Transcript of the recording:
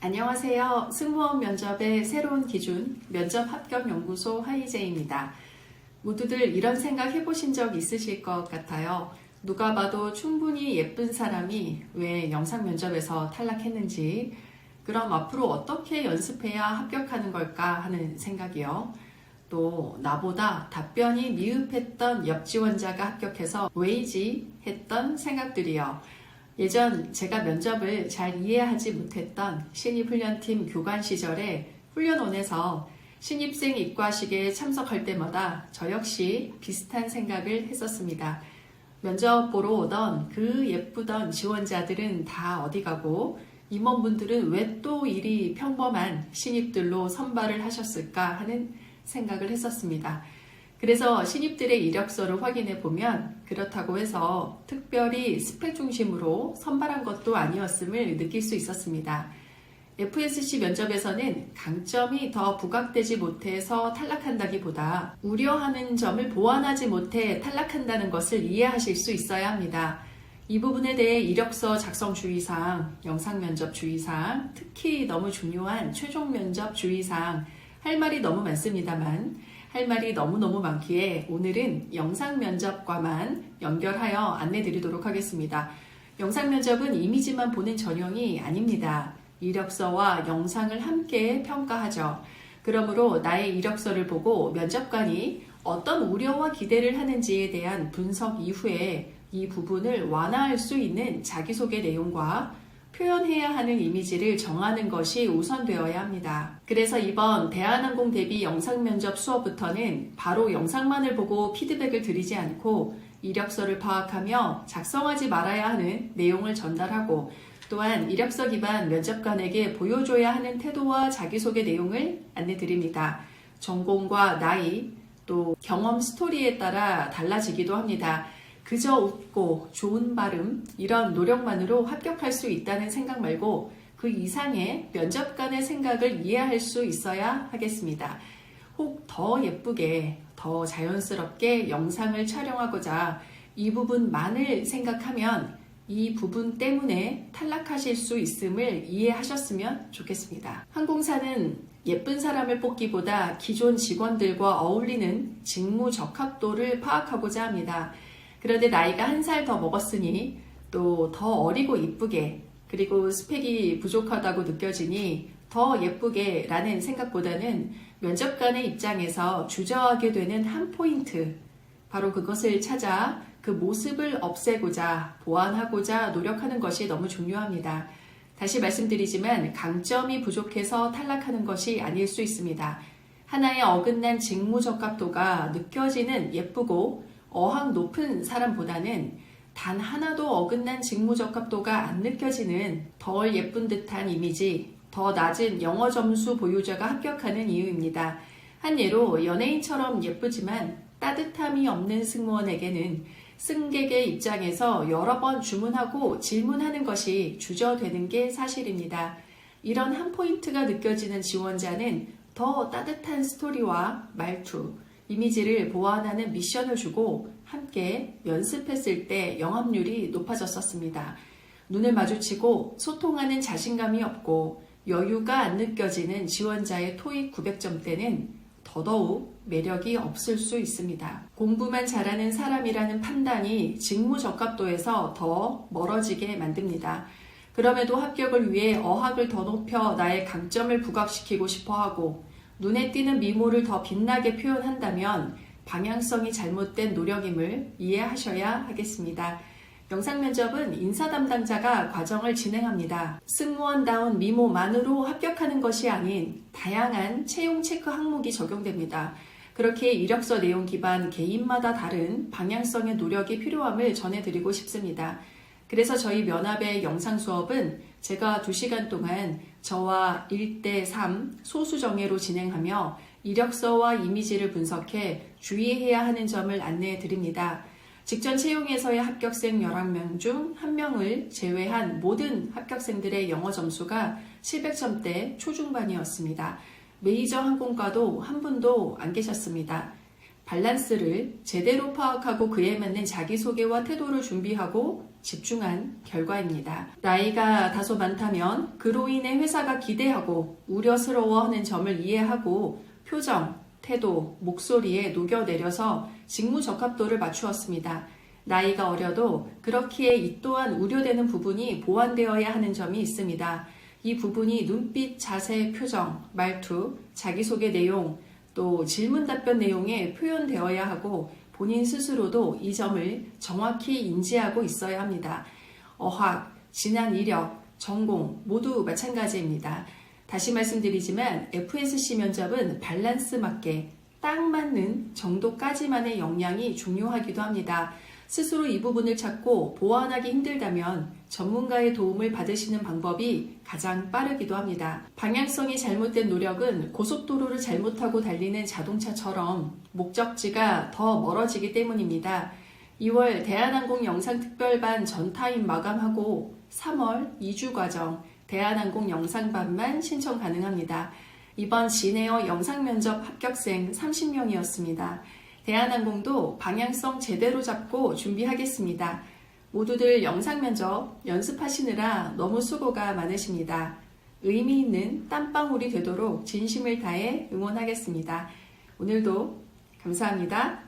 안녕하세요. 승무원 면접의 새로운 기준, 면접합격연구소 하이제입니다. 모두들 이런 생각 해보신 적 있으실 것 같아요. 누가 봐도 충분히 예쁜 사람이 왜 영상 면접에서 탈락했는지, 그럼 앞으로 어떻게 연습해야 합격하는 걸까 하는 생각이요. 또 나보다 답변이 미흡했던 옆 지원자가 합격해서 왜이지 했던 생각들이요. 예전 제가 면접을 잘 이해하지 못했던 신입훈련팀 교관 시절에 훈련원에서 신입생 입과식에 참석할 때마다 저 역시 비슷한 생각을 했었습니다. 면접 보러 오던 그 예쁘던 지원자들은 다 어디 가고 임원분들은 왜 또 이리 평범한 신입들로 선발을 하셨을까 하는 생각을 했었습니다. 그래서 신입들의 이력서를 확인해 보면 그렇다고 해서 특별히 스펙 중심으로 선발한 것도 아니었음을 느낄 수 있었습니다. FSC 면접에서는 강점이 더 부각되지 못해서 탈락한다기보다 우려하는 점을 보완하지 못해 탈락한다는 것을 이해하실 수 있어야 합니다. 이 부분에 대해 이력서 작성 주의사항, 영상 면접 주의사항, 특히 너무 중요한 최종 면접 주의사항, 할 말이 너무 많습니다만 할 말이 너무너무 많기에 오늘은 영상 면접과만 연결하여 안내 드리도록 하겠습니다. 영상 면접은 이미지만 보는 전형이 아닙니다. 이력서와 영상을 함께 평가하죠. 그러므로 나의 이력서를 보고 면접관이 어떤 우려와 기대를 하는지에 대한 분석 이후에 이 부분을 완화할 수 있는 자기소개 내용과 표현해야 하는 이미지를 정하는 것이 우선되어야 합니다. 그래서 이번 대한항공 대비 영상면접 수업부터는 바로 영상만을 보고 피드백을 드리지 않고 이력서를 파악하며 작성하지 말아야 하는 내용을 전달하고 또한 이력서 기반 면접관에게 보여줘야 하는 태도와 자기소개 내용을 안내드립니다. 전공과 나이, 또 경험 스토리에 따라 달라지기도 합니다. 그저 웃고 좋은 발음 이런 노력만으로 합격할 수 있다는 생각 말고 그 이상의 면접관의 생각을 이해할 수 있어야 하겠습니다. 혹 더 예쁘게 더 자연스럽게 영상을 촬영하고자 이 부분만을 생각하면 이 부분 때문에 탈락하실 수 있음을 이해하셨으면 좋겠습니다. 항공사는 예쁜 사람을 뽑기보다 기존 직원들과 어울리는 직무 적합도를 파악하고자 합니다. 그런데 나이가 한 살 더 먹었으니 또 더 어리고 이쁘게 그리고 스펙이 부족하다고 느껴지니 더 예쁘게 라는 생각보다는 면접관의 입장에서 주저하게 되는 한 포인트 바로 그것을 찾아 그 모습을 없애고자 보완하고자 노력하는 것이 너무 중요합니다. 다시 말씀드리지만 강점이 부족해서 탈락하는 것이 아닐 수 있습니다. 하나의 어긋난 직무 적합도가 느껴지는 예쁘고 어학 높은 사람보다는 단 하나도 어긋난 직무 적합도가 안 느껴지는 덜 예쁜 듯한 이미지, 더 낮은 영어 점수 보유자가 합격하는 이유입니다. 한 예로 연예인처럼 예쁘지만 따뜻함이 없는 승무원에게는 승객의 입장에서 여러 번 주문하고 질문하는 것이 주저되는 게 사실입니다. 이런 한 포인트가 느껴지는 지원자는 더 따뜻한 스토리와 말투, 이미지를 보완하는 미션을 주고 함께 연습했을 때 영업률이 높아졌었습니다. 눈을 마주치고 소통하는 자신감이 없고 여유가 안 느껴지는 지원자의 토익 900점대는 더더욱 매력이 없을 수 있습니다. 공부만 잘하는 사람이라는 판단이 직무 적합도에서 더 멀어지게 만듭니다. 그럼에도 합격을 위해 어학을 더 높여 나의 강점을 부각시키고 싶어 하고 눈에 띄는 미모를 더 빛나게 표현한다면 방향성이 잘못된 노력임을 이해하셔야 하겠습니다. 영상 면접은 인사 담당자가 과정을 진행합니다. 승무원다운 미모만으로 합격하는 것이 아닌 다양한 채용 체크 항목이 적용됩니다. 그렇게 이력서 내용 기반 개인마다 다른 방향성의 노력이 필요함을 전해드리고 싶습니다. 그래서 저희 면합의 영상 수업은 제가 2시간 동안 저와 1대3 소수정예로 진행하며 이력서와 이미지를 분석해 주의해야 하는 점을 안내해 드립니다. 직전 채용에서의 합격생 11명 중 1명을 제외한 모든 합격생들의 영어 점수가 700점대 초중반이었습니다. 메이저 항공과도 한 분도 안 계셨습니다. 밸런스를 제대로 파악하고 그에 맞는 자기소개와 태도를 준비하고 집중한 결과입니다. 나이가 다소 많다면 그로 인해 회사가 기대하고 우려스러워하는 점을 이해하고 표정, 태도, 목소리에 녹여내려서 직무 적합도를 맞추었습니다. 나이가 어려도 그렇기에 이 또한 우려되는 부분이 보완되어야 하는 점이 있습니다. 이 부분이 눈빛, 자세, 표정, 말투, 자기소개 내용, 또 질문 답변 내용에 표현되어야 하고 본인 스스로도 이 점을 정확히 인지하고 있어야 합니다. 어학, 지난 이력, 전공 모두 마찬가지입니다. 다시 말씀드리지만 FSC 면접은 밸런스 맞게 딱 맞는 정도까지만의 역량이 중요하기도 합니다. 스스로 이 부분을 찾고 보완하기 힘들다면 전문가의 도움을 받으시는 방법이 가장 빠르기도 합니다. 방향성이 잘못된 노력은 고속도로를 잘못하고 달리는 자동차처럼 목적지가 더 멀어지기 때문입니다. 2월 대한항공 영상특별반 전타임 마감하고 3월 2주 과정 대한항공 영상반만 신청 가능합니다. 이번 진에어 영상면접 합격생 30명이었습니다. 대한항공도 방향성 제대로 잡고 준비하겠습니다. 모두들 영상면접 연습하시느라 너무 수고가 많으십니다. 의미 있는 땀방울이 되도록 진심을 다해 응원하겠습니다. 오늘도 감사합니다.